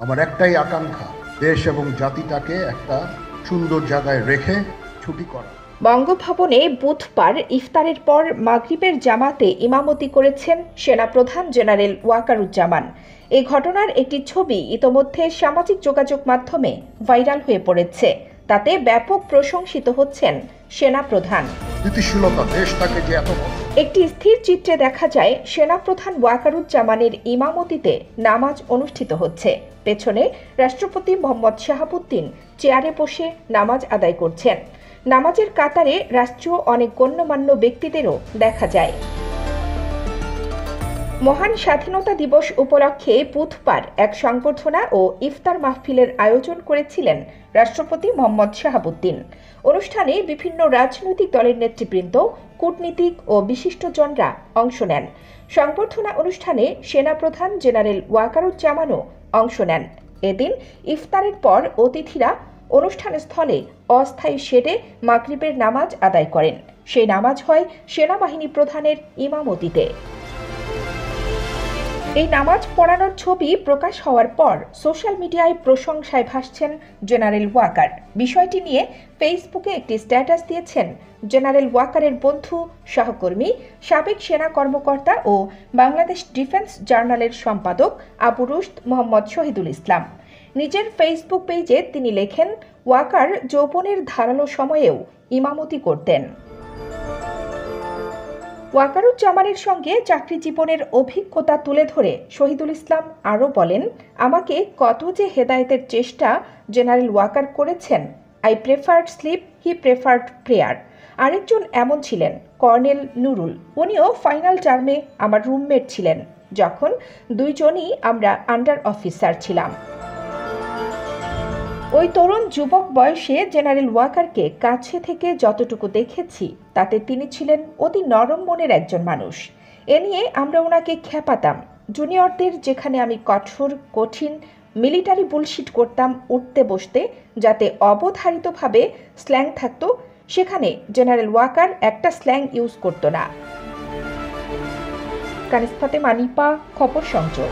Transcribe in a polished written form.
আমার একটাই আকাঙ্ক্ষা, দেশ এবং জাতিটাকে একটা সুন্দর জায়গায় রেখে ছুটি করা। বঙ্গভবনে বুধবার ইফতারের পর মাগরিবের জামাতে ইমামতি করেছেন সেনাপ্রধান জেনারেল ওয়াকারুজ্জামান। এই ঘটনার একটি ছবি ইতোমধ্যে সামাজিক যোগাযোগ মাধ্যমে ভাইরাল হয়ে পড়েছে। তাতে ব্যাপক প্রশংসিত হচ্ছেন সেনাপ্রধান। স্থিতিশীলতা দেশটাকে যে এত একটি স্থির চিত্রে দেখা যায় সেনাপ্রধান ওয়াকারুজ্জামানের ইমামতিতে নামাজ অনুষ্ঠিত হচ্ছে। পেছনে রাষ্ট্রপতি মোহাম্মদ শাহাবুদ্দিন চেয়ারে বসে নামাজ আদায় করছেন। নামাজের কাতারে রাষ্ট্রীয় অনেক গণ্যমান্য ব্যক্তিদেরও দেখা যায়। মহান স্বাধীনতা দিবস উপলক্ষে বুধবার এক সংবর্ধনা ও ইফতার মাহফিলের আয়োজন করেছিলেন রাষ্ট্রপতি মোহাম্মদ শাহাবুদ্দিন। অনুষ্ঠানে বিভিন্ন রাজনৈতিক দলের নেতৃবৃন্দ, কূটনীতিক ও বিশিষ্টজনরা অংশ নেন। সংবর্ধনা অনুষ্ঠানে সেনাপ্রধান জেনারেল ওয়াকারুজ্জামানও অংশ নেন। এদিন ইফতারের পর অতিথিরা অনুষ্ঠানস্থলে অস্থায়ী শেডে মাগরিবের নামাজ আদায় করেন। সেই নামাজ হয় সেনাবাহিনী প্রধানের ইমামতিতে। এই নামাজ পড়ানোর ছবি প্রকাশ হওয়ার পর সোশ্যাল মিডিয়ায় প্রশংসায় ভাসছেন জেনারেল ওয়াকার। বিষয়টি নিয়ে ফেসবুকে একটি স্ট্যাটাস দিয়েছেন জেনারেল ওয়াকারের বন্ধু, সহকর্মী, সাবেক সেনা কর্মকর্তা ও বাংলাদেশ ডিফেন্স জার্নালের সম্পাদক আবু রুশদ মোহাম্মদ শহীদুল ইসলাম। নিজের ফেসবুক পেজে তিনি লেখেন, ওয়াকার যৌবনের ধারালো সময়েও ইমামতি করতেন। ওয়াকারুজ্জামানের সঙ্গে চাকরি জীবনের অভিজ্ঞতা তুলে ধরে শহীদুল ইসলাম আরও বলেন, আমাকে কত যে হেদায়েতের চেষ্টা জেনারেল ওয়াকার করেছেন। I preferred sleep, he preferred prayer. আরেকজন এমন ছিলেন কর্নেল নুরুল। উনিও ফাইনাল টার্মে আমার রুমমেট ছিলেন, যখন দুইজনই আমরা আন্ডার অফিসার ছিলাম। ওই তরুণ যুবক বয়সে জেনারেল ওয়াকারকে কাছে থেকে যতটুকু দেখেছি তাতে তিনি ছিলেন অতি নরম মনের একজন মানুষ। এ নিয়ে আমরা ওনাকে খেপাতাম। জুনিয়রদের যেখানে আমি কঠোর, কঠিন মিলিটারি বুলশিট করতাম উঠতে বসতে, যাতে অবধারিতভাবে স্ল্যাং থাকতো, সেখানে জেনারেল ওয়াকার একটা স্ল্যাং ইউজ করতো না। কানিজ ফাতেমা নিপা, খবর সংযোগ।